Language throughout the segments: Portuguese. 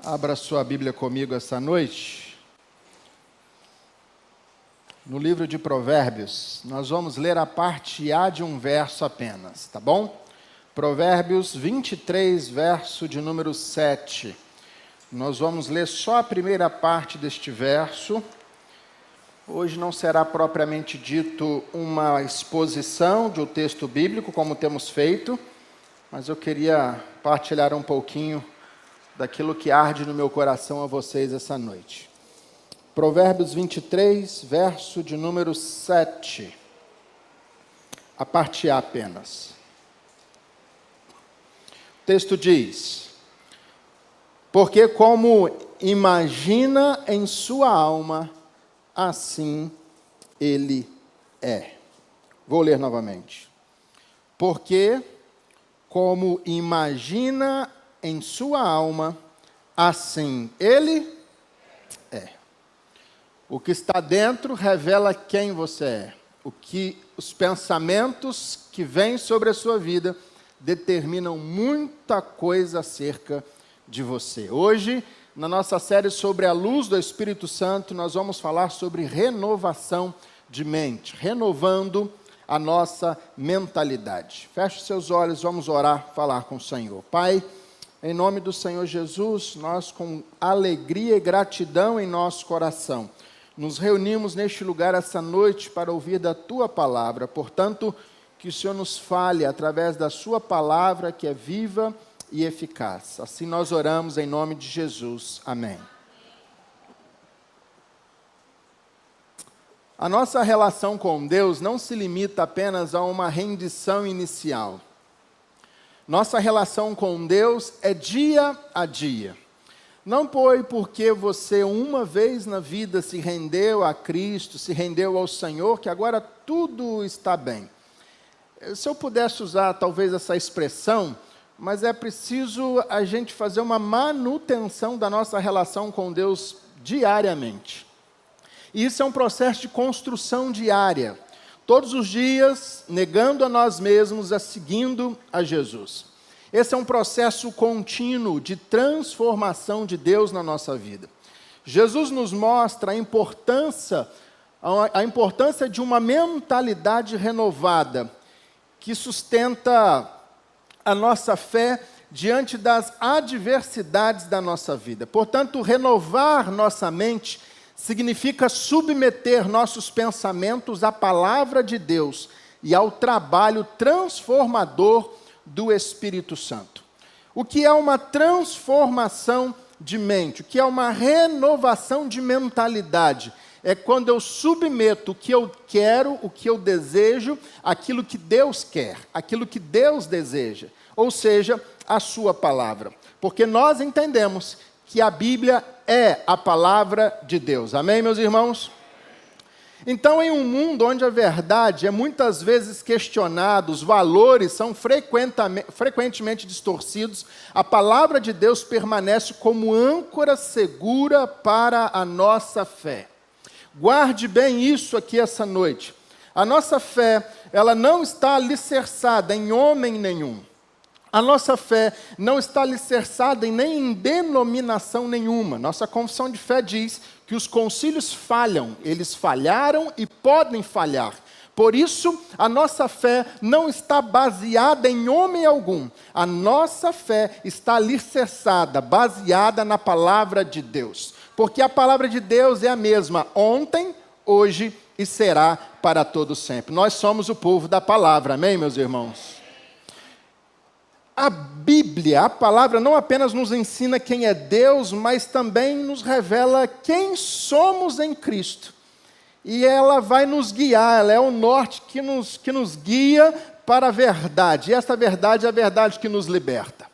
Abra sua Bíblia comigo essa noite. No livro de Provérbios, nós vamos ler a parte A de um verso apenas, tá bom? Provérbios 23, verso de número 7. Nós vamos ler só a primeira parte deste verso. Hoje não será propriamente dito uma exposição de um texto bíblico, como temos feito, mas eu queria partilhar um pouquinho daquilo que arde no meu coração a vocês essa noite. Provérbios 23, verso de número 7. A parte A apenas. O texto diz: porque como imagina em sua alma, assim ele é. Vou ler novamente. Porque como imagina em sua alma, assim ele é. O que está dentro revela quem você é. Os pensamentos que vêm sobre a sua vida determinam muita coisa acerca de você. Hoje, na nossa série sobre a luz do Espírito Santo, nós vamos falar sobre renovação de mente, renovando a nossa mentalidade. Feche seus olhos, vamos orar, falar com o Senhor. Pai, em nome do Senhor Jesus, nós com alegria e gratidão em nosso coração, nos reunimos neste lugar essa noite para ouvir da Tua Palavra. Portanto, que o Senhor nos fale através da Sua Palavra, que é viva e eficaz. Assim nós oramos em nome de Jesus. Amém. A nossa relação com Deus não se limita apenas a uma rendição inicial. Nossa relação com Deus é dia a dia. Não foi porque você uma vez na vida se rendeu a Cristo, se rendeu ao Senhor, que agora tudo está bem. Se eu pudesse usar talvez essa expressão, mas é preciso a gente fazer uma manutenção da nossa relação com Deus diariamente. E isso é um processo de construção diária. Todos os dias, negando a nós mesmos, seguindo a Jesus. Esse é um processo contínuo de transformação de Deus na nossa vida. Jesus nos mostra a importância de uma mentalidade renovada, que sustenta a nossa fé diante das adversidades da nossa vida. Portanto, renovar nossa mente significa submeter nossos pensamentos à palavra de Deus e ao trabalho transformador do Espírito Santo. O que é uma transformação de mente? O que é uma renovação de mentalidade? É quando eu submeto o que eu quero, o que eu desejo, aquilo que Deus quer, aquilo que Deus deseja, ou seja, a sua palavra. Porque nós entendemos que a Bíblia é a palavra de Deus. Amém, meus irmãos? Então, em um mundo onde a verdade é muitas vezes questionada, os valores são frequentemente distorcidos, a palavra de Deus permanece como âncora segura para a nossa fé. Guarde bem isso aqui essa noite. A nossa fé, ela não está alicerçada em homem nenhum. A nossa fé não está alicerçada nem em denominação nenhuma. Nossa confissão de fé diz que os concílios falham, eles falharam e podem falhar. Por isso, a nossa fé não está baseada em homem algum. A nossa fé está alicerçada, baseada na palavra de Deus. Porque a palavra de Deus é a mesma ontem, hoje e será para todo sempre. Nós somos o povo da palavra, amém, meus irmãos? A Bíblia, a palavra, não apenas nos ensina quem é Deus, mas também nos revela quem somos em Cristo. E ela vai nos guiar, ela é o norte que nos guia para a verdade. E essa verdade é a verdade que nos liberta.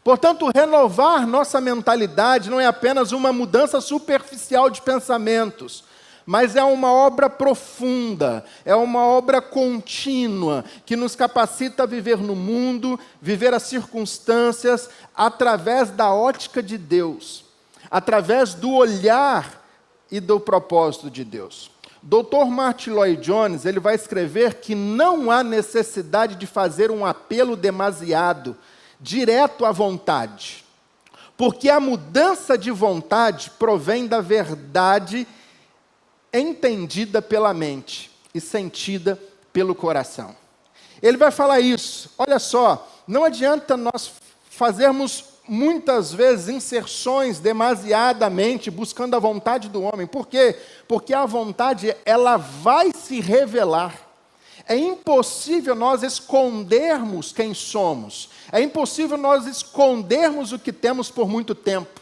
Portanto, renovar nossa mentalidade não é apenas uma mudança superficial de pensamentos, mas é uma obra profunda, é uma obra contínua, que nos capacita a viver no mundo, viver as circunstâncias, através da ótica de Deus, através do olhar e do propósito de Deus. Dr. Martyn Lloyd-Jones, ele vai escrever que não há necessidade de fazer um apelo demasiado, direto à vontade. porque a mudança de vontade provém da verdade entendida pela mente e sentida pelo coração. Ele vai falar isso, olha só, não adianta nós fazermos muitas vezes inserções demasiadamente buscando a vontade do homem. Por quê? Porque a vontade, ela vai se revelar. É impossível nós escondermos quem somos. É impossível nós escondermos o que temos por muito tempo.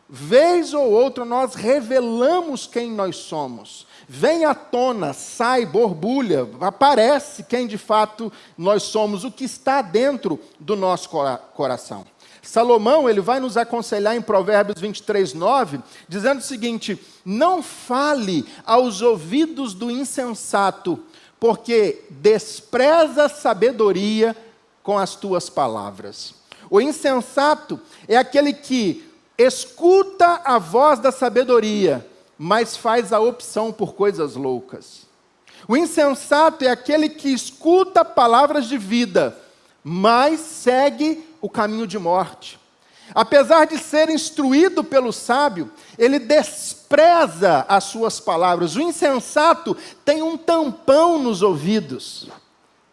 Vez ou outra nós revelamos quem nós somos. Vem à tona, sai, borbulha, aparece quem de fato nós somos, o que está dentro do nosso coração. Salomão, ele vai nos aconselhar em Provérbios 23:9, dizendo o seguinte: não fale aos ouvidos do insensato, porque despreza a sabedoria com as tuas palavras. O insensato é aquele que escuta a voz da sabedoria, mas faz a opção por coisas loucas. O insensato é aquele que escuta palavras de vida, mas segue o caminho de morte. Apesar de ser instruído pelo sábio, ele despreza as suas palavras. O insensato tem um tampão nos ouvidos,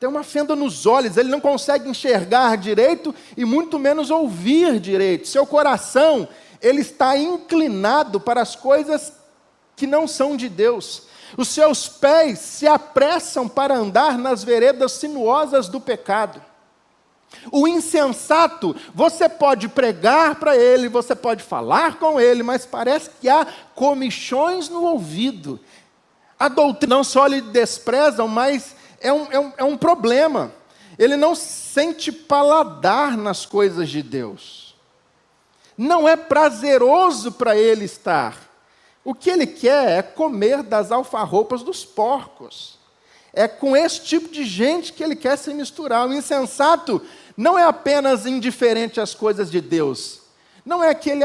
tem uma fenda nos olhos, ele não consegue enxergar direito e muito menos ouvir direito. Seu coração, ele está inclinado para as coisas que não são de Deus. Os seus pés se apressam para andar nas veredas sinuosas do pecado. O insensato, você pode pregar para ele, você pode falar com ele, mas parece que há comichões no ouvido. A doutrina não só lhe desprezam, mas é um problema. Ele não sente paladar nas coisas de Deus. Não é prazeroso para ele estar. O que ele quer é comer das alfarropas dos porcos. É com esse tipo de gente que ele quer se misturar. O insensato não é apenas indiferente às coisas de Deus. Não é aquele,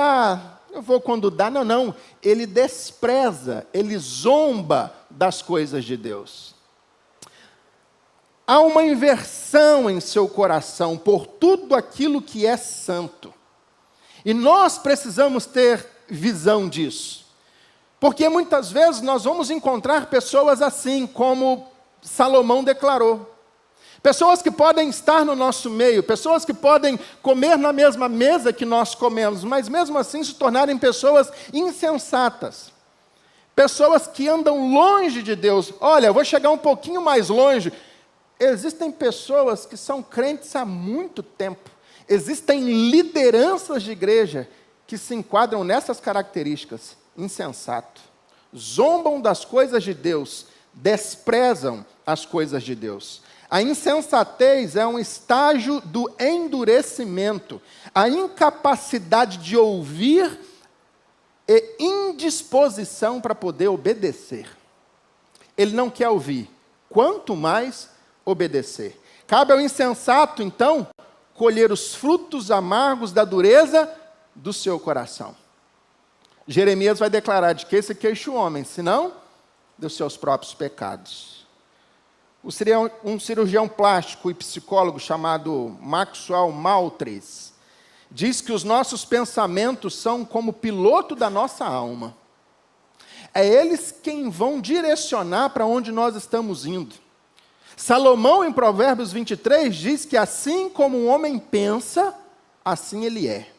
eu vou quando dá. Não, não. Ele despreza, ele zomba das coisas de Deus. Há uma inversão em seu coração por tudo aquilo que é santo. E nós precisamos ter visão disso. Porque muitas vezes nós vamos encontrar pessoas assim, como Salomão declarou. Pessoas que podem estar no nosso meio, pessoas que podem comer na mesma mesa que nós comemos, mas mesmo assim se tornarem pessoas insensatas. Pessoas que andam longe de Deus. Olha, eu vou chegar um pouquinho mais longe. Existem pessoas que são crentes há muito tempo. Existem lideranças de igreja que se enquadram nessas características. Insensato. Zombam das coisas de Deus. Desprezam as coisas de Deus. A insensatez é um estágio do endurecimento, a incapacidade de ouvir e indisposição para poder obedecer. Ele não quer ouvir, quanto mais obedecer. Cabe ao insensato, então, colher os frutos amargos da dureza do seu coração. Jeremias vai declarar de que se queixa o homem, senão dos seus próprios pecados. Um cirurgião plástico e psicólogo chamado Maxwell Maltese diz que os nossos pensamentos são como o piloto da nossa alma. É eles quem vão direcionar para onde nós estamos indo. Salomão, em Provérbios 23, diz que assim como um homem pensa, assim ele é.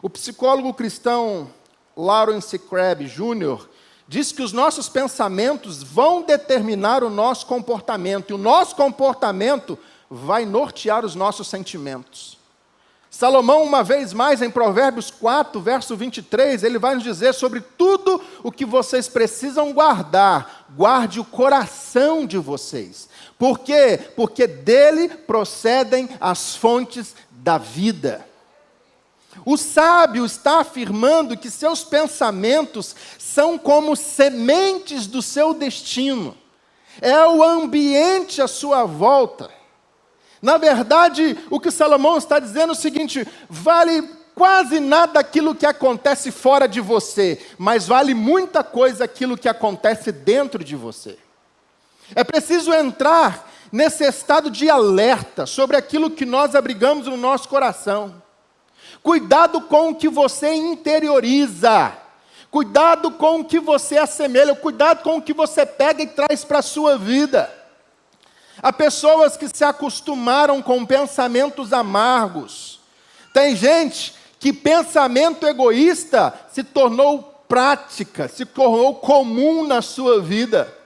O psicólogo cristão Lawrence Crabb Jr. diz que os nossos pensamentos vão determinar o nosso comportamento, e o nosso comportamento vai nortear os nossos sentimentos. Salomão, uma vez mais, em Provérbios 4, verso 23, ele vai nos dizer sobre tudo o que vocês precisam guardar. Guarde o coração de vocês. Por quê? Porque dele procedem as fontes da vida. O sábio está afirmando que seus pensamentos são como sementes do seu destino. É o ambiente à sua volta. Na verdade, o que Salomão está dizendo é o seguinte: vale quase nada aquilo que acontece fora de você, mas vale muita coisa aquilo que acontece dentro de você. É preciso entrar nesse estado de alerta sobre aquilo que nós abrigamos no nosso coração. Cuidado com o que você interioriza. Cuidado com o que você assemelha. Cuidado com o que você pega e traz para a sua vida. Há pessoas que se acostumaram com pensamentos amargos. Tem gente que pensamento egoísta se tornou prática, se tornou comum na sua vida.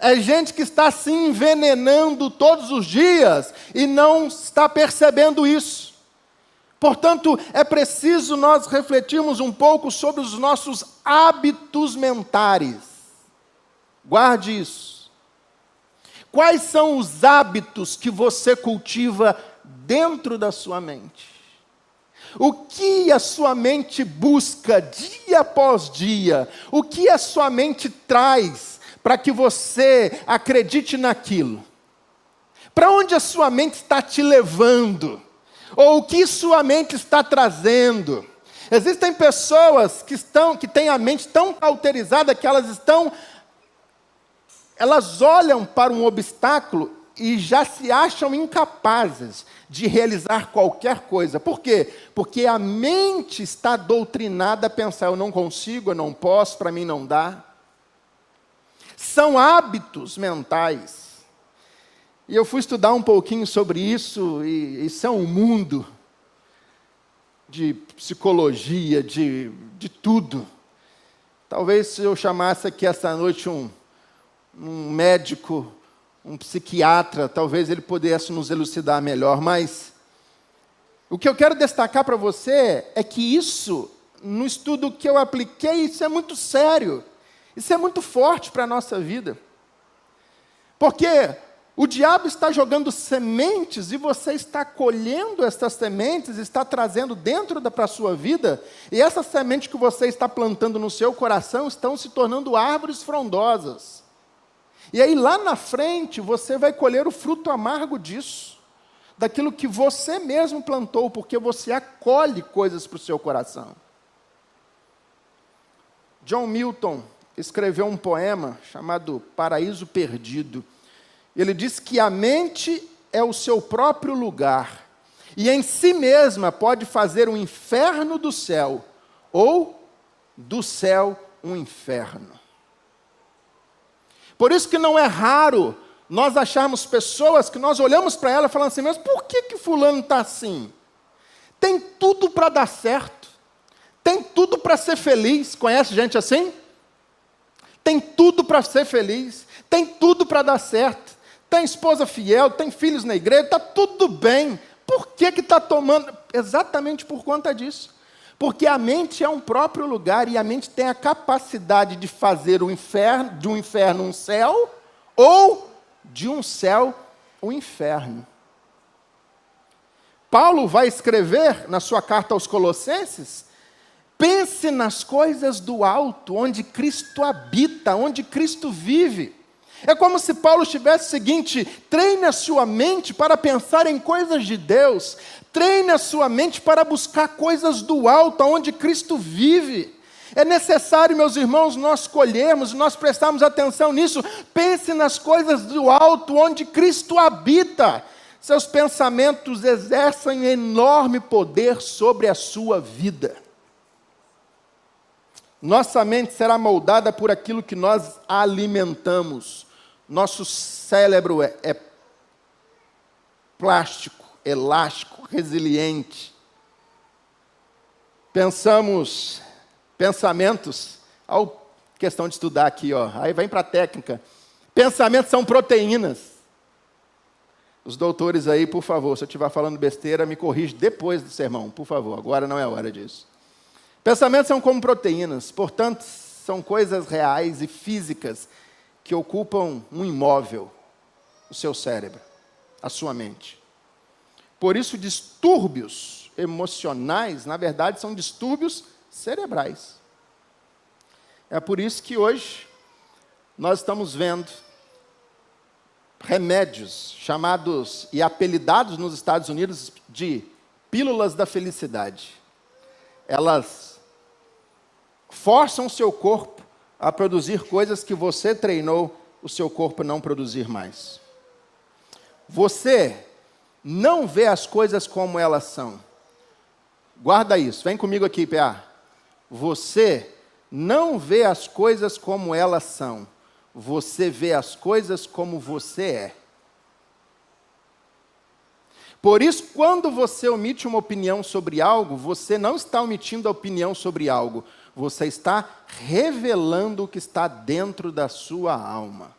É gente que está se envenenando todos os dias e não está percebendo isso. Portanto, é preciso nós refletirmos um pouco sobre os nossos hábitos mentais. Guarde isso. Quais são os hábitos que você cultiva dentro da sua mente? O que a sua mente busca dia após dia? O que a sua mente traz para que você acredite naquilo? Para onde a sua mente está te levando? Ou o que sua mente está trazendo? Existem pessoas que têm a mente tão cauterizada que elas olham para um obstáculo e já se acham incapazes de realizar qualquer coisa. Por quê? Porque a mente está doutrinada a pensar, eu não consigo, eu não posso, para mim não dá. São hábitos mentais. E eu fui estudar um pouquinho sobre isso, e isso é um mundo de psicologia, de tudo. Talvez se eu chamasse aqui essa noite um médico, um psiquiatra, talvez ele pudesse nos elucidar melhor, mas o que eu quero destacar para você é que isso, no estudo que eu apliquei, isso é muito sério, isso é muito forte para a nossa vida. Porque o diabo está jogando sementes e você está colhendo essas sementes, está trazendo dentro para a sua vida, e essas sementes que você está plantando no seu coração estão se tornando árvores frondosas. E aí lá na frente você vai colher o fruto amargo disso, daquilo que você mesmo plantou, porque você acolhe coisas para o seu coração. John Milton escreveu um poema chamado Paraíso Perdido. Ele diz que a mente é o seu próprio lugar, e em si mesma pode fazer um inferno do céu, ou do céu um inferno. Por isso que não é raro nós acharmos pessoas que nós olhamos para ela e falamos assim, mas por que fulano está assim? Tem tudo para dar certo, tem tudo para ser feliz. Conhece gente assim? Tem tudo para ser feliz, tem tudo para dar certo, tem esposa fiel, tem filhos na igreja, está tudo bem. Por que está tomando? Exatamente por conta disso. Porque a mente é um próprio lugar e a mente tem a capacidade de fazer de um inferno um céu, ou de um céu um inferno. Paulo vai escrever na sua carta aos Colossenses, pense nas coisas do alto, onde Cristo habita, onde Cristo vive. É como se Paulo estivesse o seguinte, treine a sua mente para pensar em coisas de Deus, treine a sua mente para buscar coisas do alto, onde Cristo vive. É necessário, meus irmãos, nós colhermos, nós prestarmos atenção nisso. Pense nas coisas do alto, onde Cristo habita. Seus pensamentos exercem enorme poder sobre a sua vida. Nossa mente será moldada por aquilo que nós alimentamos. Nosso cérebro é plástico, elástico, resiliente. Pensamentos, olha a questão de estudar aqui, ó. Aí vem para a técnica. Pensamentos são proteínas. Os doutores aí, por favor, se eu estiver falando besteira, me corrige depois do sermão, por favor. Agora não é hora disso. Pensamentos são como proteínas, portanto, são coisas reais e físicas que ocupam um imóvel, o seu cérebro, a sua mente. Por isso, distúrbios emocionais, na verdade, são distúrbios cerebrais. É por isso que hoje nós estamos vendo remédios chamados e apelidados nos Estados Unidos de pílulas da felicidade. Elas forçam o seu corpo a produzir coisas que você treinou o seu corpo a não produzir mais. Você não vê as coisas como elas são. Guarda isso, vem comigo aqui, PA. Você não vê as coisas como elas são. Você vê as coisas como você é. Por isso, quando você omite uma opinião sobre algo, você não está omitindo a opinião sobre algo. Você está revelando o que está dentro da sua alma.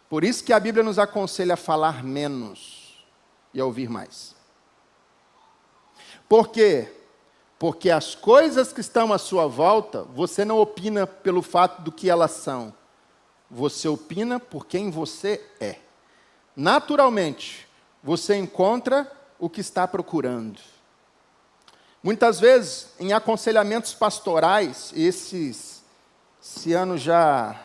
Por isso que a Bíblia nos aconselha a falar menos e a ouvir mais. Por quê? Porque as coisas que estão à sua volta, você não opina pelo fato do que elas são. Você opina por quem você é. Naturalmente, você encontra o que está procurando. Muitas vezes, em aconselhamentos pastorais, esse ano já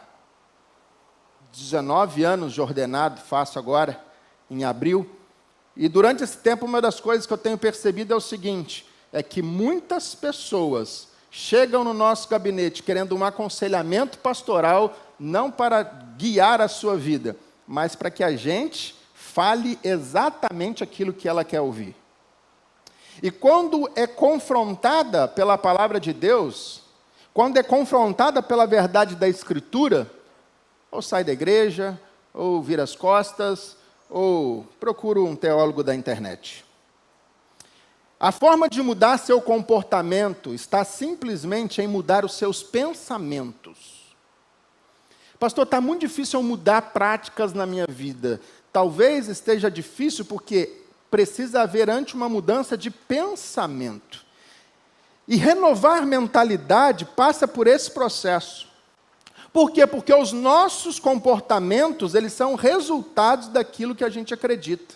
19 anos de ordenado, faço agora, em abril. E durante esse tempo, uma das coisas que eu tenho percebido é o seguinte, é que muitas pessoas chegam no nosso gabinete querendo um aconselhamento pastoral, não para guiar a sua vida, mas para que a gente fale exatamente aquilo que ela quer ouvir. E quando é confrontada pela palavra de Deus, quando é confrontada pela verdade da Escritura, ou sai da igreja, ou vira as costas, ou procura um teólogo da internet. A forma de mudar seu comportamento está simplesmente em mudar os seus pensamentos. Pastor, está muito difícil eu mudar práticas na minha vida. Talvez esteja difícil porque precisa haver antes uma mudança de pensamento. E renovar mentalidade passa por esse processo. Por quê? Porque os nossos comportamentos, eles são resultados daquilo que a gente acredita,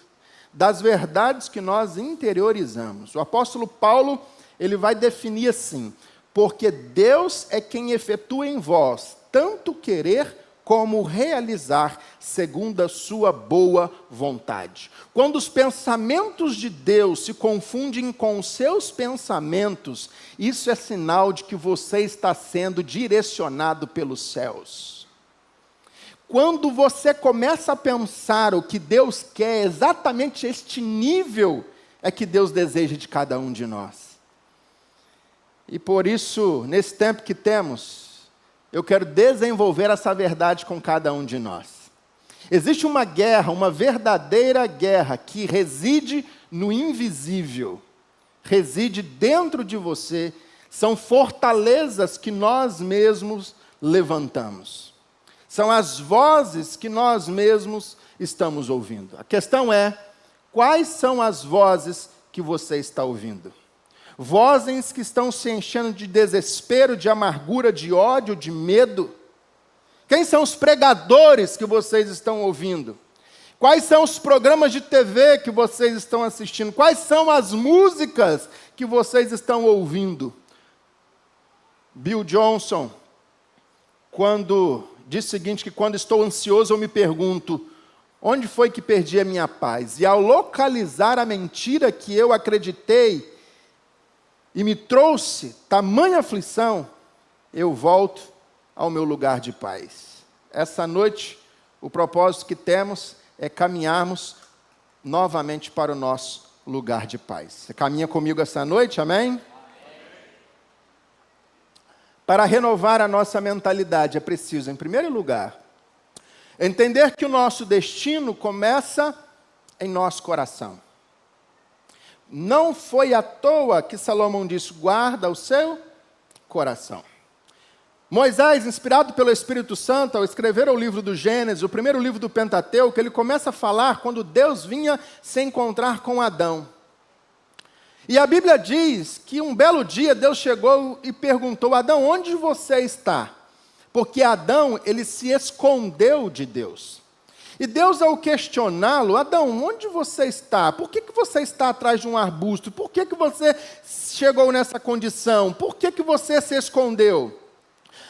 das verdades que nós interiorizamos. O apóstolo Paulo, ele vai definir assim, porque Deus é quem efetua em vós, tanto querer como realizar, segundo a sua boa vontade. Quando os pensamentos de Deus se confundem com os seus pensamentos, isso é sinal de que você está sendo direcionado pelos céus. Quando você começa a pensar o que Deus quer, exatamente este nível é que Deus deseja de cada um de nós. E por isso, nesse tempo que temos, eu quero desenvolver essa verdade com cada um de nós. Existe uma guerra, uma verdadeira guerra, que reside no invisível, reside dentro de você, são fortalezas que nós mesmos levantamos. São as vozes que nós mesmos estamos ouvindo. A questão é, quais são as vozes que você está ouvindo? Vozes que estão se enchendo de desespero, de amargura, de ódio, de medo? Quem são os pregadores que vocês estão ouvindo? Quais são os programas de TV que vocês estão assistindo? Quais são as músicas que vocês estão ouvindo? Bill Johnson, diz o seguinte, que quando estou ansioso eu me pergunto, onde foi que perdi a minha paz? E ao localizar a mentira que eu acreditei e me trouxe tamanha aflição, eu volto ao meu lugar de paz. Essa noite, o propósito que temos é caminharmos novamente para o nosso lugar de paz. Você caminha comigo essa noite, amém? Para renovar a nossa mentalidade, é preciso, em primeiro lugar, entender que o nosso destino começa em nosso coração. Não foi à toa que Salomão disse, guarda o seu coração. Moisés, inspirado pelo Espírito Santo, ao escrever o livro do Gênesis, o primeiro livro do Pentateuco, ele começa a falar quando Deus vinha se encontrar com Adão. E a Bíblia diz que um belo dia Deus chegou e perguntou, Adão, onde você está? Porque Adão, ele se escondeu de Deus. E Deus, ao questioná-lo, Adão, onde você está? Por que você está atrás de um arbusto? Por que você chegou nessa condição? Por que você se escondeu?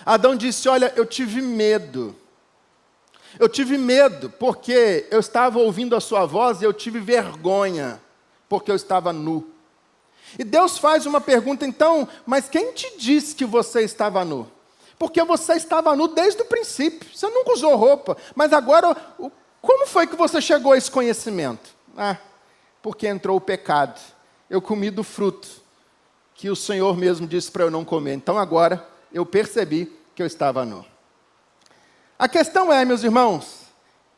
Adão disse, olha, eu tive medo. Eu tive medo porque eu estava ouvindo a sua voz e eu tive vergonha, porque eu estava nu. E Deus faz uma pergunta, então, mas quem te disse que você estava nu? Porque você estava nu desde o princípio, você nunca usou roupa, mas agora, como foi que você chegou a esse conhecimento? Porque entrou o pecado, eu comi do fruto que o Senhor mesmo disse para eu não comer. Então agora eu percebi que eu estava nu. A questão é, meus irmãos,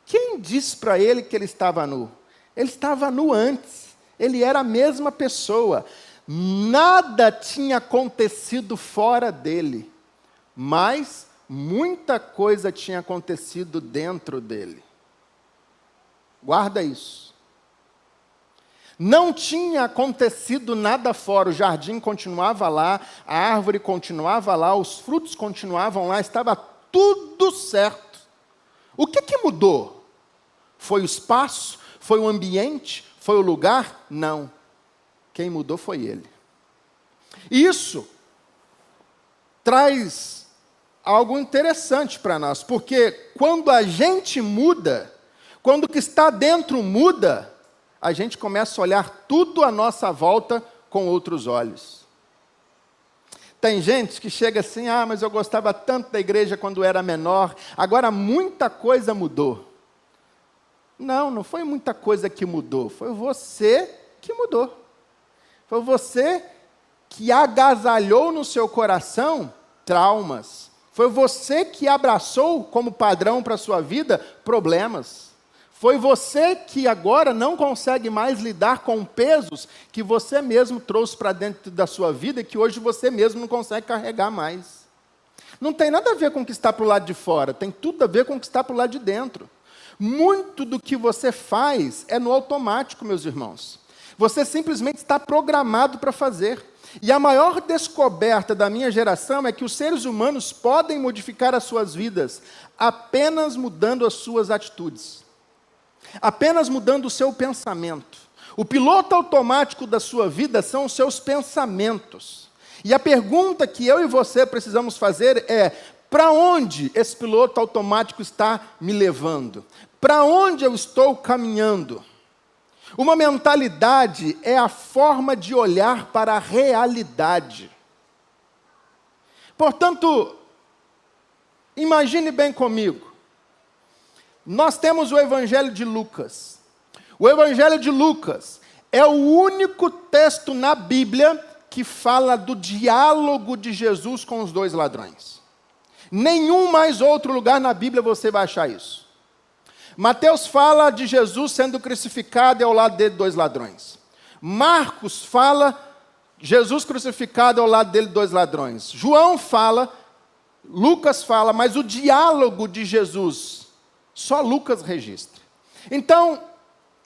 quem disse para ele que ele estava nu? Ele estava nu antes. Ele era a mesma pessoa. Nada tinha acontecido fora dele. Mas muita coisa tinha acontecido dentro dele. Guarda isso. Não tinha acontecido nada fora, o jardim continuava lá, a árvore continuava lá, os frutos continuavam lá, estava tudo certo. O que mudou? Foi o espaço? Foi o ambiente? Foi o lugar? Não. Quem mudou foi ele. Isso traz algo interessante para nós, porque quando a gente muda, quando o que está dentro muda, a gente começa a olhar tudo à nossa volta com outros olhos. Tem gente que chega assim, mas eu gostava tanto da igreja quando era menor, agora muita coisa mudou. Não foi muita coisa que mudou, foi você que mudou. Foi você que agasalhou no seu coração traumas. Foi você que abraçou como padrão para a sua vida problemas. Foi você que agora não consegue mais lidar com pesos que você mesmo trouxe para dentro da sua vida e que hoje você mesmo não consegue carregar mais. Não tem nada a ver com o que está para o lado de fora, tem tudo a ver com o que está para o lado de dentro. Muito do que você faz é no automático, meus irmãos. Você simplesmente está programado para fazer. E a maior descoberta da minha geração é que os seres humanos podem modificar as suas vidas apenas mudando as suas atitudes. Apenas mudando o seu pensamento. O piloto automático da sua vida são os seus pensamentos. E a pergunta que eu e você precisamos fazer é: para onde esse piloto automático está me levando? Para onde eu estou caminhando? Uma mentalidade é a forma de olhar para a realidade. Portanto, imagine bem comigo. Nós temos o Evangelho de Lucas. O Evangelho de Lucas é o único texto na Bíblia que fala do diálogo de Jesus com os dois ladrões. Nenhum mais outro lugar na Bíblia você vai achar isso. Mateus fala de Jesus sendo crucificado e ao lado dele dois ladrões. Marcos fala Jesus crucificado e ao lado dele dois ladrões. João fala, Lucas fala, mas o diálogo de Jesus só Lucas registra. Então,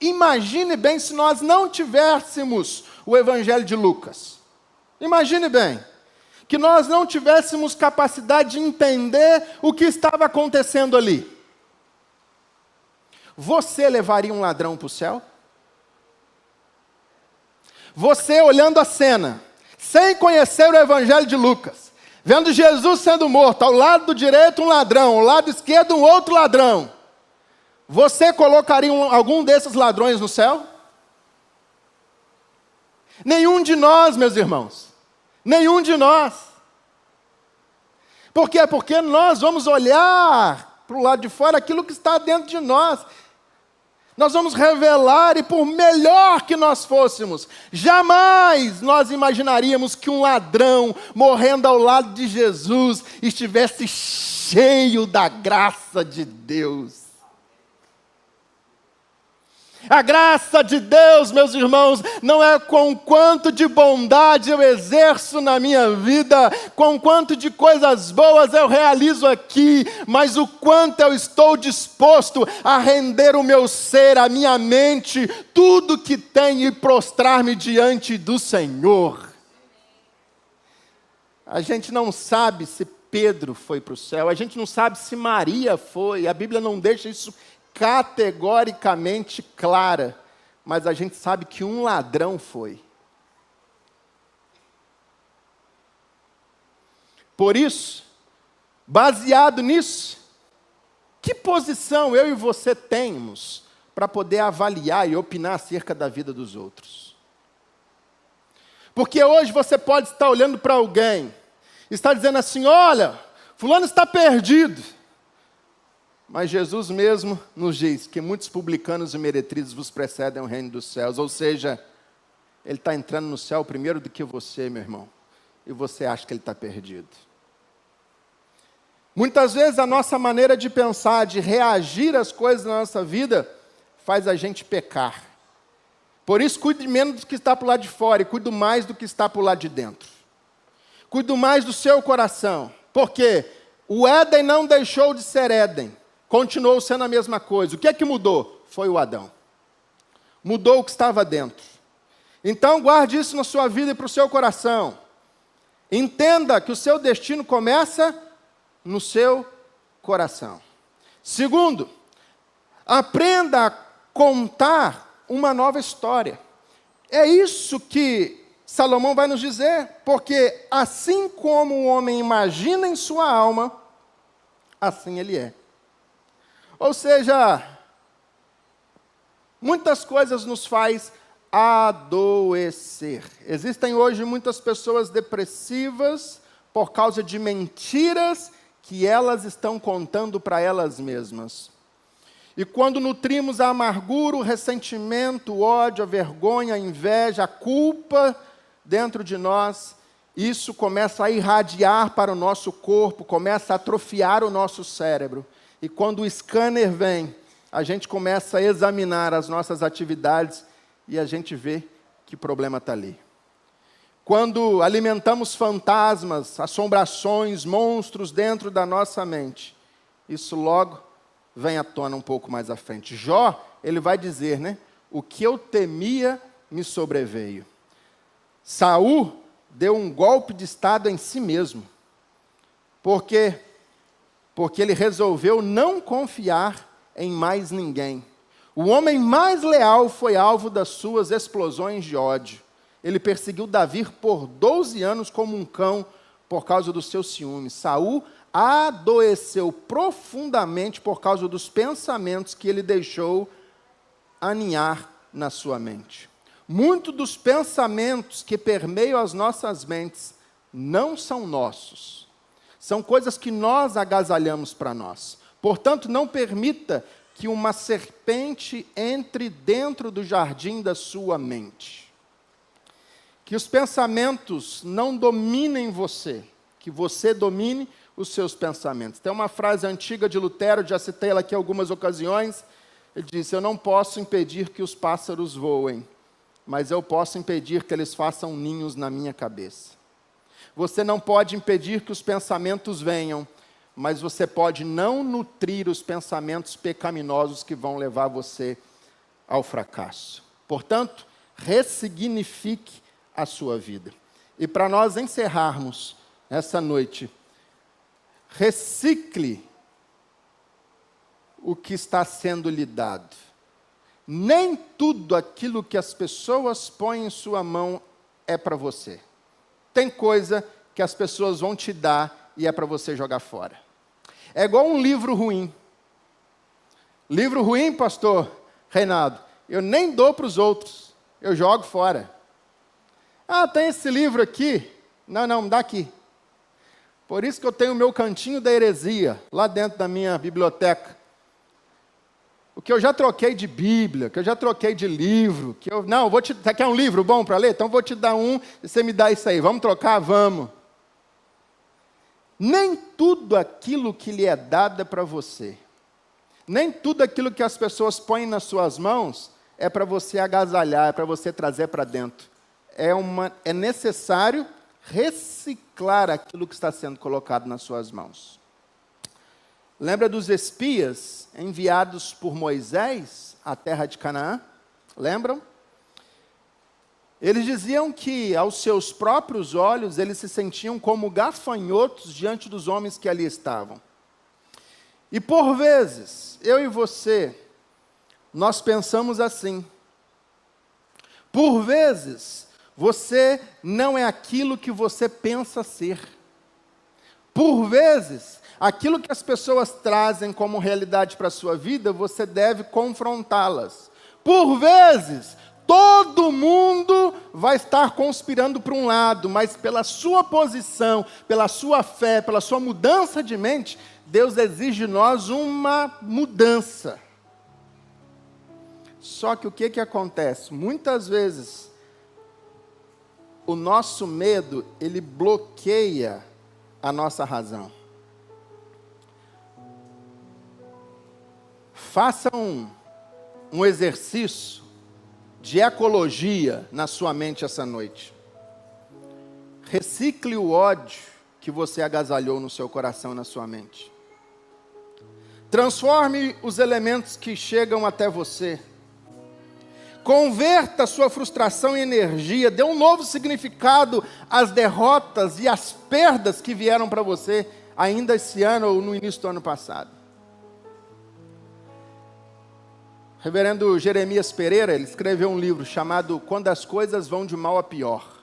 imagine bem se nós não tivéssemos o Evangelho de Lucas. Imagine bem que nós não tivéssemos capacidade de entender o que estava acontecendo ali. Você levaria um ladrão para o céu? Você olhando a cena, sem conhecer o Evangelho de Lucas, vendo Jesus sendo morto, ao lado direito um ladrão, ao lado esquerdo um outro ladrão, você colocaria algum desses ladrões no céu? Nenhum de nós, meus irmãos. Nenhum de nós. Por quê? Porque nós vamos olhar para o lado de fora aquilo que está dentro de nós. Nós vamos revelar, e por melhor que nós fôssemos, jamais nós imaginaríamos que um ladrão morrendo ao lado de Jesus estivesse cheio da graça de Deus. A graça de Deus, meus irmãos, não é com quanto de bondade eu exerço na minha vida, com quanto de coisas boas eu realizo aqui, mas o quanto eu estou disposto a render o meu ser, a minha mente, tudo que tem e prostrar-me diante do Senhor. A gente não sabe se Pedro foi para o céu, a gente não sabe se Maria foi, a Bíblia não deixa isso categoricamente clara, mas a gente sabe que um ladrão foi. Por isso, baseado nisso, que posição eu e você temos para poder avaliar e opinar acerca da vida dos outros? Porque hoje você pode estar olhando para alguém, está dizendo assim: olha, fulano está perdido. Mas Jesus mesmo nos diz que muitos publicanos e meretrizes vos precedem ao reino dos céus. Ou seja, ele está entrando no céu primeiro do que você, meu irmão. E você acha que ele está perdido. Muitas vezes a nossa maneira de pensar, de reagir às coisas na nossa vida, faz a gente pecar. Por isso, cuide menos do que está para o lado de fora e cuide mais do que está para o lado de dentro. Cuide mais do seu coração. Porque o Éden não deixou de ser Éden. Continuou sendo a mesma coisa. O que é que mudou? Foi o Adão. Mudou o que estava dentro. Então, guarde isso na sua vida e para o seu coração. Entenda que o seu destino começa no seu coração. Segundo, aprenda a contar uma nova história. É isso que Salomão vai nos dizer, porque assim como o homem imagina em sua alma, assim ele é. Ou seja, muitas coisas nos faz adoecer. Existem hoje muitas pessoas depressivas por causa de mentiras que elas estão contando para elas mesmas. E quando nutrimos a amargura, o ressentimento, o ódio, a vergonha, a inveja, a culpa dentro de nós, isso começa a irradiar para o nosso corpo, começa a atrofiar o nosso cérebro. E quando o scanner vem, a gente começa a examinar as nossas atividades e a gente vê que o problema está ali. Quando alimentamos fantasmas, assombrações, monstros dentro da nossa mente, isso logo vem à tona um pouco mais à frente. Jó, ele vai dizer, né? O que eu temia me sobreveio. Saul deu um golpe de estado em si mesmo. Porque ele resolveu não confiar em mais ninguém. O homem mais leal foi alvo das suas explosões de ódio. Ele perseguiu Davi por 12 anos como um cão por causa dos seus ciúmes. Saul adoeceu profundamente por causa dos pensamentos que ele deixou aninhar na sua mente. Muitos dos pensamentos que permeiam as nossas mentes não são nossos. São coisas que nós agasalhamos para nós. Portanto, não permita que uma serpente entre dentro do jardim da sua mente. Que os pensamentos não dominem você, que você domine os seus pensamentos. Tem uma frase antiga de Lutero, já citei ela aqui em algumas ocasiões, ele disse, eu não posso impedir que os pássaros voem, mas eu posso impedir que eles façam ninhos na minha cabeça. Você não pode impedir que os pensamentos venham, mas você pode não nutrir os pensamentos pecaminosos que vão levar você ao fracasso. Portanto, ressignifique a sua vida. E para nós encerrarmos essa noite, recicle o que está sendo lhe dado. Nem tudo aquilo que as pessoas põem em sua mão é para você. Tem coisa que as pessoas vão te dar e é para você jogar fora. É igual um livro ruim. Livro ruim, pastor Reinaldo, eu nem dou para os outros, eu jogo fora. Ah, tem esse livro aqui? Não, me dá aqui. Por isso que eu tenho o meu cantinho da heresia, lá dentro da minha biblioteca. O que eu já troquei de Bíblia, que eu já troquei de livro, você quer um livro bom para ler? Então vou te dar um e você me dá isso aí. Vamos trocar? Vamos. Nem tudo aquilo que lhe é dado é para você. Nem tudo aquilo que as pessoas põem nas suas mãos é para você agasalhar, é para você trazer para dentro. É necessário reciclar aquilo que está sendo colocado nas suas mãos. Lembra dos espias enviados por Moisés à terra de Canaã? Lembram? Eles diziam que, aos seus próprios olhos, eles se sentiam como gafanhotos diante dos homens que ali estavam. E por vezes, eu e você, nós pensamos assim. Por vezes, você não é aquilo que você pensa ser. Por vezes, aquilo que as pessoas trazem como realidade para a sua vida, você deve confrontá-las. Por vezes, todo mundo vai estar conspirando para um lado, mas pela sua posição, pela sua fé, pela sua mudança de mente, Deus exige de nós uma mudança. Só que o que acontece? Muitas vezes, o nosso medo, ele bloqueia a nossa razão. Faça um exercício de ecologia na sua mente essa noite. Recicle o ódio que você agasalhou no seu coração e na sua mente. Transforme os elementos que chegam até você. Converta a sua frustração em energia. Dê um novo significado às derrotas e às perdas que vieram para você ainda esse ano ou no início do ano passado. Reverendo Jeremias Pereira, ele escreveu um livro chamado Quando as Coisas Vão de Mal a Pior.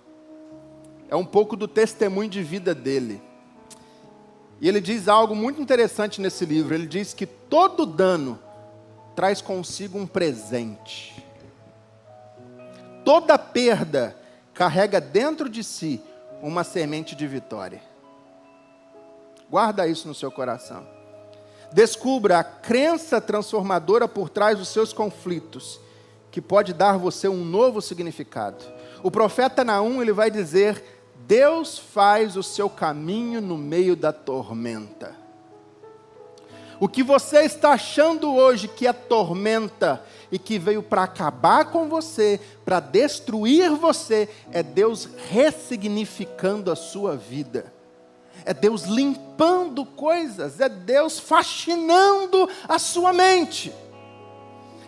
É um pouco do testemunho de vida dele. E ele diz algo muito interessante nesse livro. Ele diz que todo dano traz consigo um presente. Toda perda carrega dentro de si uma semente de vitória. Guarda isso no seu coração. Descubra a crença transformadora por trás dos seus conflitos, que pode dar você um novo significado. O profeta Naum, ele vai dizer: Deus faz o seu caminho no meio da tormenta. O que você está achando hoje que é tormenta e que veio para acabar com você, para destruir você, é Deus ressignificando a sua vida. É Deus limpando coisas, é Deus faxinando a sua mente.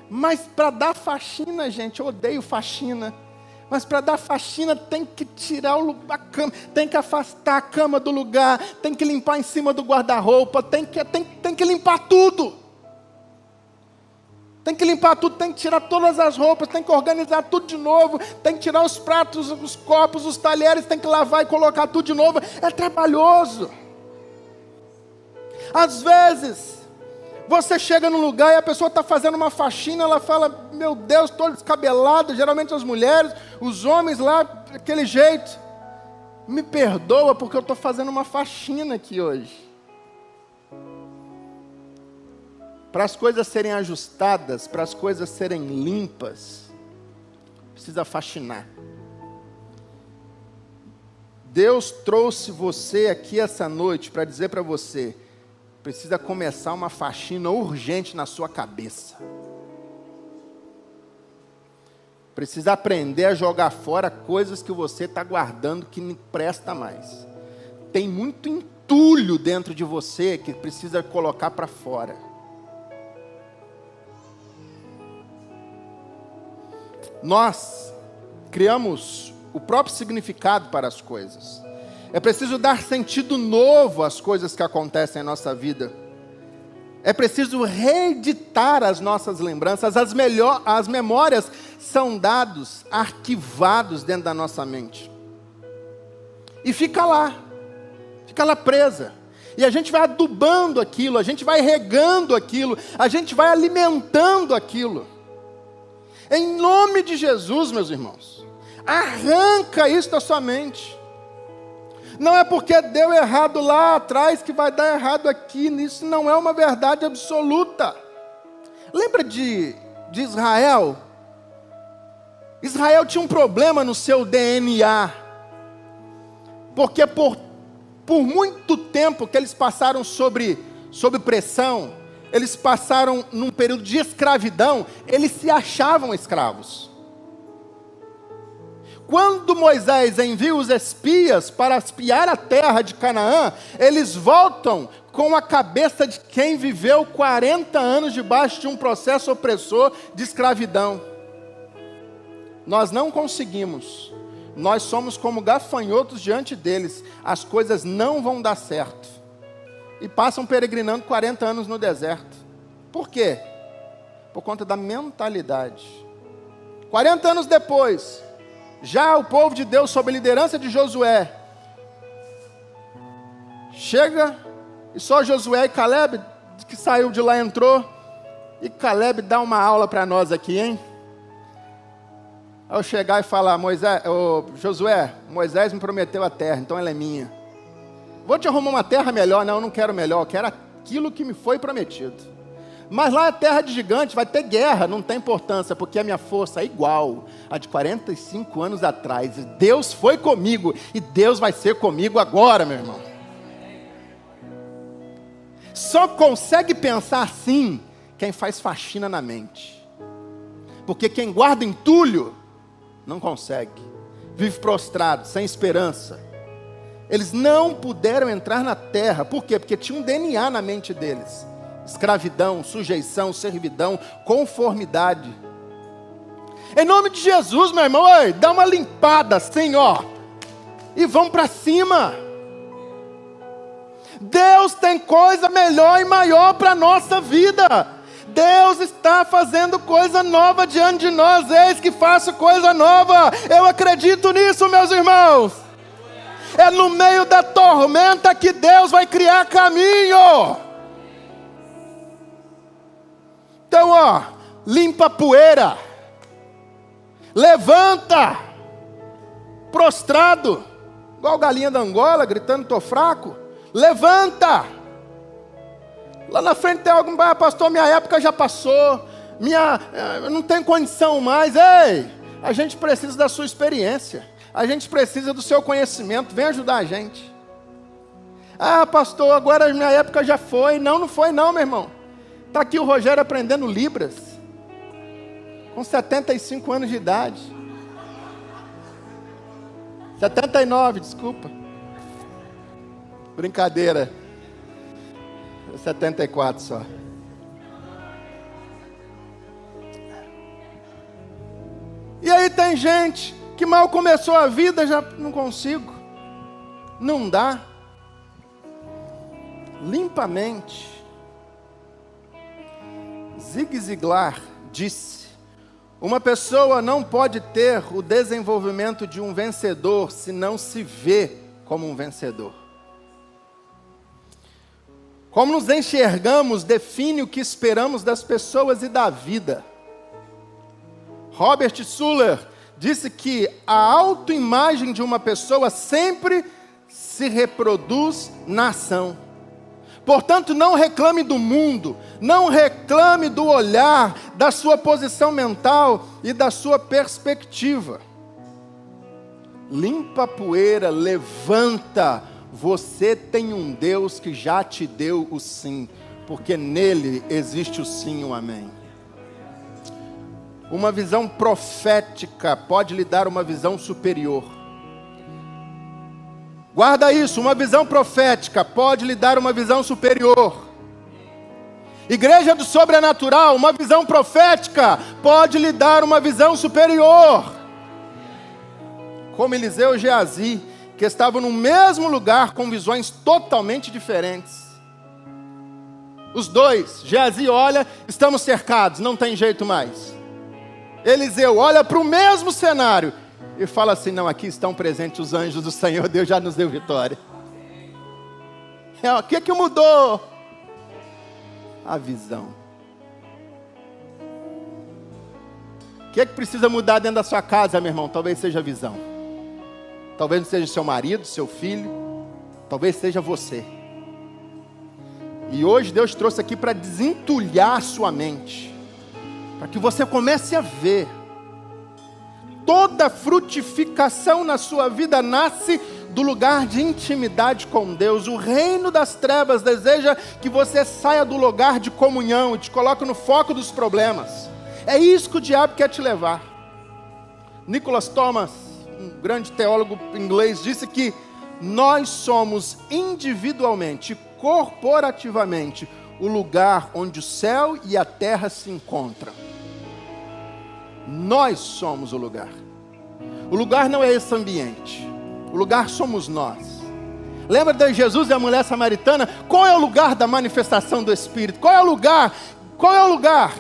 Mas para dar faxina, gente, eu odeio faxina. Mas para dar faxina tem que tirar a cama, tem que afastar a cama do lugar, tem que limpar em cima do guarda-roupa, tem que limpar tudo. Tem que limpar tudo, tem que tirar todas as roupas, tem que organizar tudo de novo, tem que tirar os pratos, os copos, os talheres, tem que lavar e colocar tudo de novo. É trabalhoso. Às vezes, você chega num lugar e a pessoa está fazendo uma faxina, ela fala: meu Deus, estou descabelado. Geralmente as mulheres, os homens lá, daquele jeito. Me perdoa porque eu estou fazendo uma faxina aqui hoje. Para as coisas serem ajustadas, para as coisas serem limpas, precisa faxinar. Deus trouxe você aqui essa noite para dizer para você: precisa começar uma faxina urgente na sua cabeça. Precisa aprender a jogar fora coisas que você está guardando que não presta mais. Tem muito entulho dentro de você que precisa colocar para fora. Nós criamos o próprio significado para as coisas. É preciso dar sentido novo às coisas que acontecem em nossa vida. É preciso reeditar as nossas lembranças. As memórias são dados arquivados dentro da nossa mente. E fica lá presa. E a gente vai adubando aquilo, a gente vai regando aquilo, a gente vai alimentando aquilo. Em nome de Jesus, meus irmãos, arranca isso da sua mente. Não é porque deu errado lá atrás que vai dar errado aqui. Isso não é uma verdade absoluta. Lembra de Israel? Israel tinha um problema no seu DNA. Porque por muito tempo que eles passaram sob pressão, eles passaram num período de escravidão, eles se achavam escravos. Quando Moisés envia os espias para espiar a terra de Canaã, eles voltam com a cabeça de quem viveu 40 anos debaixo de um processo opressor de escravidão. Nós não conseguimos. Nós somos como gafanhotos diante deles. As coisas não vão dar certo. E passam peregrinando 40 anos no deserto. Por quê? Por conta da mentalidade. 40 anos depois, já o povo de Deus, sob a liderança de Josué, chega e só Josué e Caleb, que saiu de lá, entrou. E Caleb dá uma aula para nós aqui, hein? Ao chegar e falar: Josué, Moisés me prometeu a terra, então ela é minha. Vou te arrumar uma terra melhor. Não, eu não quero melhor, eu quero aquilo que me foi prometido. Mas lá é terra de gigante, vai ter guerra, não tem importância, porque a minha força é igual a de 45 anos atrás. Deus foi comigo e Deus vai ser comigo agora, meu irmão. Só consegue pensar assim quem faz faxina na mente. Porque quem guarda entulho não consegue. Vive prostrado, sem esperança. Eles não puderam entrar na terra. Por quê? Porque tinha um DNA na mente deles. Escravidão, sujeição, servidão, conformidade. Em nome de Jesus, meu irmão, oi, dá uma limpada assim, ó. E vamos para cima. Deus tem coisa melhor e maior para a nossa vida. Deus está fazendo coisa nova diante de nós. Eis que faço coisa nova. Eu acredito nisso, meus irmãos. É no meio da tormenta que Deus vai criar caminho. Então, ó, limpa a poeira. Levanta. Prostrado. Igual galinha da Angola, gritando, tô fraco. Levanta. Lá na frente tem algum, pastor, minha época já passou. Eu não tenho condição mais. Ei, a gente precisa da sua experiência. A gente precisa do seu conhecimento. Vem ajudar a gente. Ah, pastor, agora a minha época já foi. Não, não foi não, meu irmão. Está aqui o Rogério aprendendo Libras. Com 75 anos de idade. 79, desculpa. Brincadeira. 74 só. E aí tem gente que mal começou a vida, já não consigo. Não dá. Limpa a mente. Zig Ziglar disse: uma pessoa não pode ter o desenvolvimento de um vencedor se não se vê como um vencedor. Como nos enxergamos define o que esperamos das pessoas e da vida. Robert Schuller disse que a autoimagem de uma pessoa sempre se reproduz na ação. Portanto, não reclame do mundo, não reclame do olhar, da sua posição mental e da sua perspectiva. Limpa a poeira, levanta. Você tem um Deus que já te deu o sim, porque nele existe o sim e o amém. Uma visão profética pode lhe dar uma visão superior. Guarda isso, uma visão profética pode lhe dar uma visão superior. Igreja do sobrenatural, uma visão profética pode lhe dar uma visão superior. Como Eliseu e Geazi, que estavam no mesmo lugar com visões totalmente diferentes. Os dois, Geazi olha, estamos cercados, não tem jeito mais. Eliseu olha para o mesmo cenário e fala assim: não, aqui estão presentes os anjos do Senhor, Deus já nos deu vitória. O que mudou? A visão. O que precisa mudar dentro da sua casa, meu irmão? Talvez seja a visão. Talvez não seja seu marido, seu filho, talvez seja você. E hoje Deus trouxe aqui para desentulhar a sua mente, para que você comece a ver. Toda frutificação na sua vida nasce do lugar de intimidade com Deus. O reino das trevas deseja que você saia do lugar de comunhão e te coloque no foco dos problemas. É isso que o diabo quer te levar. Nicholas Thomas, um grande teólogo inglês, disse que nós somos individualmente, corporativamente, o lugar onde o céu e a terra se encontram. Nós somos o lugar. O lugar não é esse ambiente. O lugar somos nós. Lembra de Jesus e a mulher samaritana? Qual é o lugar da manifestação do Espírito? Qual é o lugar? Qual é o lugar?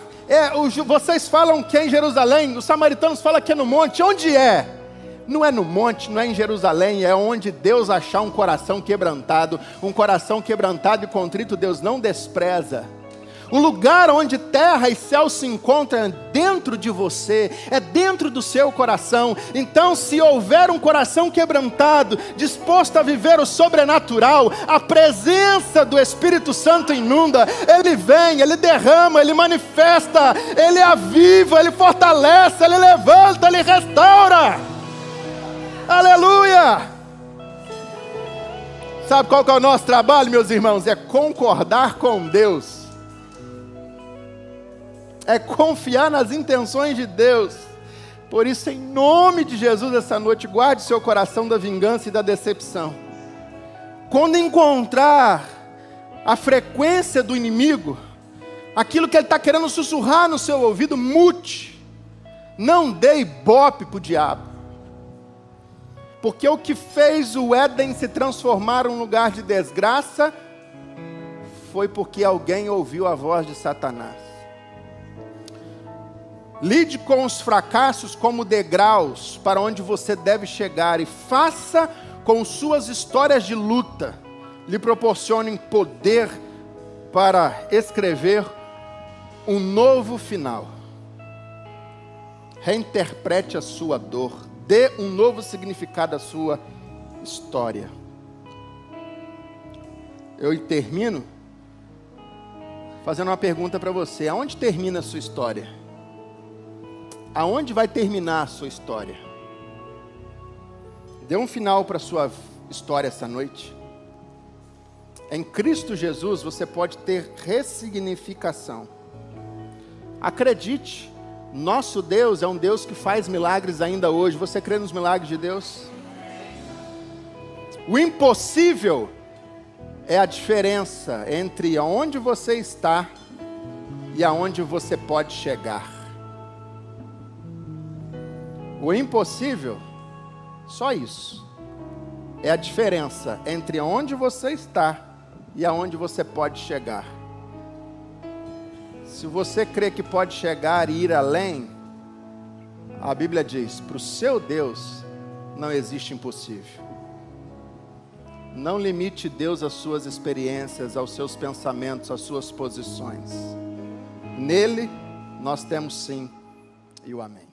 Vocês falam que é em Jerusalém, os samaritanos falam que é no monte. Onde é? Não é no monte, não é em Jerusalém, é onde Deus achar um coração quebrantado. Um coração quebrantado e contrito Deus não despreza. O lugar onde terra e céu se encontram é dentro de você, é dentro do seu coração. Então, se houver um coração quebrantado, disposto a viver o sobrenatural, a presença do Espírito Santo inunda, Ele vem, Ele derrama, Ele manifesta, Ele aviva, Ele fortalece, Ele levanta, Ele restaura. Aleluia! Sabe qual que é o nosso trabalho, meus irmãos? É concordar com Deus. É confiar nas intenções de Deus. Por isso, em nome de Jesus, essa noite, guarde seu coração da vingança e da decepção. Quando encontrar a frequência do inimigo, aquilo que ele está querendo sussurrar no seu ouvido, mute. Não dê ibope para o diabo. Porque o que fez o Éden se transformar em um lugar de desgraça, foi porque alguém ouviu a voz de Satanás. Lide com os fracassos como degraus para onde você deve chegar e faça com suas histórias de luta lhe proporcionem poder para escrever um novo final. Reinterprete a sua dor, dê um novo significado à sua história. Eu termino fazendo uma pergunta para você: aonde termina a sua história? Aonde vai terminar a sua história? Dê um final para a sua história essa noite. Em Cristo Jesus você pode ter ressignificação. Acredite, nosso Deus é um Deus que faz milagres ainda hoje. Você crê nos milagres de Deus? O impossível é a diferença entre aonde você está e aonde você pode chegar. O impossível, só isso, é a diferença entre onde você está e aonde você pode chegar. Se você crê que pode chegar e ir além, a Bíblia diz: para o seu Deus não existe impossível. Não limite Deus às suas experiências, aos seus pensamentos, às suas posições. Nele nós temos sim e o amém.